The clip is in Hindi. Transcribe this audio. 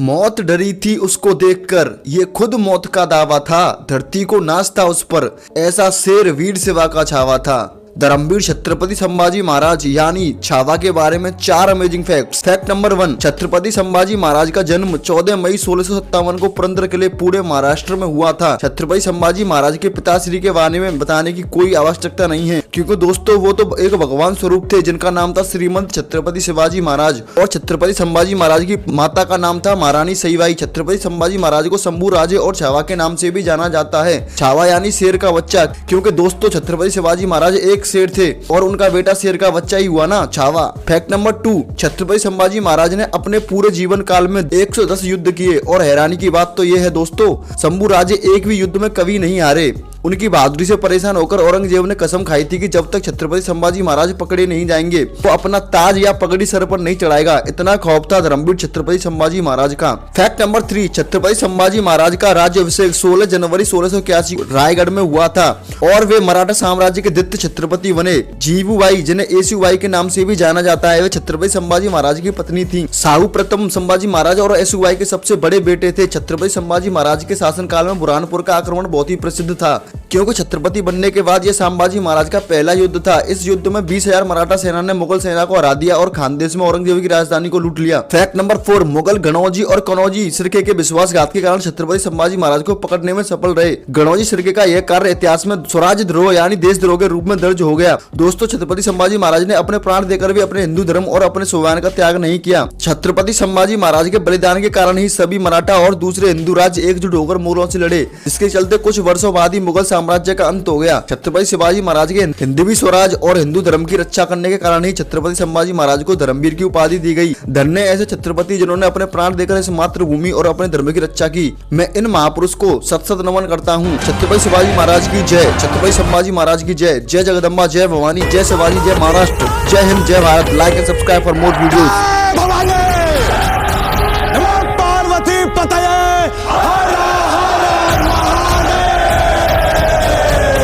मौत डरी थी उसको देखकर, ये खुद मौत का दावा था। धरती को नाच था उस पर, ऐसा शेर वीर सेवा का छावा था। धर्मवीर छत्रपति संभाजी महाराज यानी छावा के बारे में 4 amazing facts. Fact number 1, Chhatrapati Sambhaji Maharaj का जन्म 14 मई 1657 को पुरंदर किले पुणे महाराष्ट्र में हुआ था। छत्रपति संभाजी महाराज के पिताश्री के बारे में बताने की कोई आवश्यकता नहीं है, क्योंकि दोस्तों वो तो एक भगवान स्वरूप थे जिनका नाम था श्रीमंत छत्रपति शिवाजी महाराज, और छत्रपति संभाजी महाराज की माता का नाम था महारानी सईबाई। छत्रपति संभाजी महाराज को शंभू राजे और छावा के नाम से भी जाना जाता है। छावा यानी शेर का बच्चा, क्योंकि दोस्तों छत्रपति शिवाजी महाराज एक शेर थे और उनका बेटा शेर का बच्चा ही हुआ ना, छावा। फैक्ट नंबर 2, छत्रपति संभाजी महाराज ने अपने पूरे जीवन काल में 110 युद्ध किए, और हैरानी की बात तो यह है दोस्तों, शंभू राजे एक भी युद्ध में कभी नहीं हारे। उनकी बहादुरी से परेशान होकर औरंगजेब ने कसम खाई थी कि जब तक छत्रपति संभाजी महाराज पकड़े नहीं जाएंगे वो अपना ताज या पगड़ी सर पर नहीं चढ़ाएगा। इतना खौफ था धर्मवीर छत्रपति संभाजी महाराज का। फैक्ट नंबर 3, छत्रपति संभाजी महाराज का राज्याभिषेक 16 जनवरी 1681 रायगढ़ में हुआ था, और वे मराठा साम्राज्य के द्वितीय छत्रपति बने। जीवूबाई, जिन्हें येसूबाई के नाम से भी जाना जाता है, वे छत्रपति संभाजी महाराज की पत्नी थी। साहू प्रथम संभाजी महाराज और येसूबाई के सबसे बड़े बेटे थे। छत्रपति संभाजी महाराज के शासनकाल में बुरहानपुर का आक्रमण बहुत ही प्रसिद्ध था, क्योंकि छत्रपति बनने के बाद यह संभाजी महाराज का पहला युद्ध था। इस युद्ध में 20,000 मराठा सेना ने मुगल सेना को हरा दिया और खानदेश में औरंगजेब की राजधानी को लूट लिया। फैक्ट नंबर 4, मुगल गणौजी और कनौजी सिरके के विश्वासघात के कारण छत्रपति संभाजी महाराज को पकड़ने में सफल रहे। गणौजी सिरके का यह कार्य इतिहास में स्वराज द्रोह यानी देशद्रोह के रूप में दर्ज हो गया। दोस्तों छत्रपति संभाजी महाराज ने अपने प्राण देकर भी अपने हिंदू धर्म और अपने स्वाभिमान का त्याग नहीं किया। छत्रपति संभाजी महाराज के बलिदान के कारण ही सभी मराठा और दूसरे हिंदू राज्य एकजुट होकर मुगलों से लड़े, जिसके चलते कुछ वर्षों बाद ही मुगल साम्राज्य का अंत हो गया। छत्रपति शिवाजी महाराज के हिंदवी स्वराज और हिंदू धर्म की रक्षा करने के कारण ही छत्रपति संभाजी महाराज को धर्मवीर की उपाधि दी गई। धन्य ऐसे छत्रपति जिन्होंने अपने प्राण देकर इस मातृभूमि और अपने धर्म की रक्षा की। मैं इन महापुरुष को सत सत नमन करता हूँ। छत्रपति शिवाजी महाराज की जय, छत्रपति संभाजी महाराज की जय। जय जगदम्बा, जय भवानी, जय शिवाजी, जय महाराष्ट्र, जय हिंद, जय Bharat. Like and subscribe for more videos.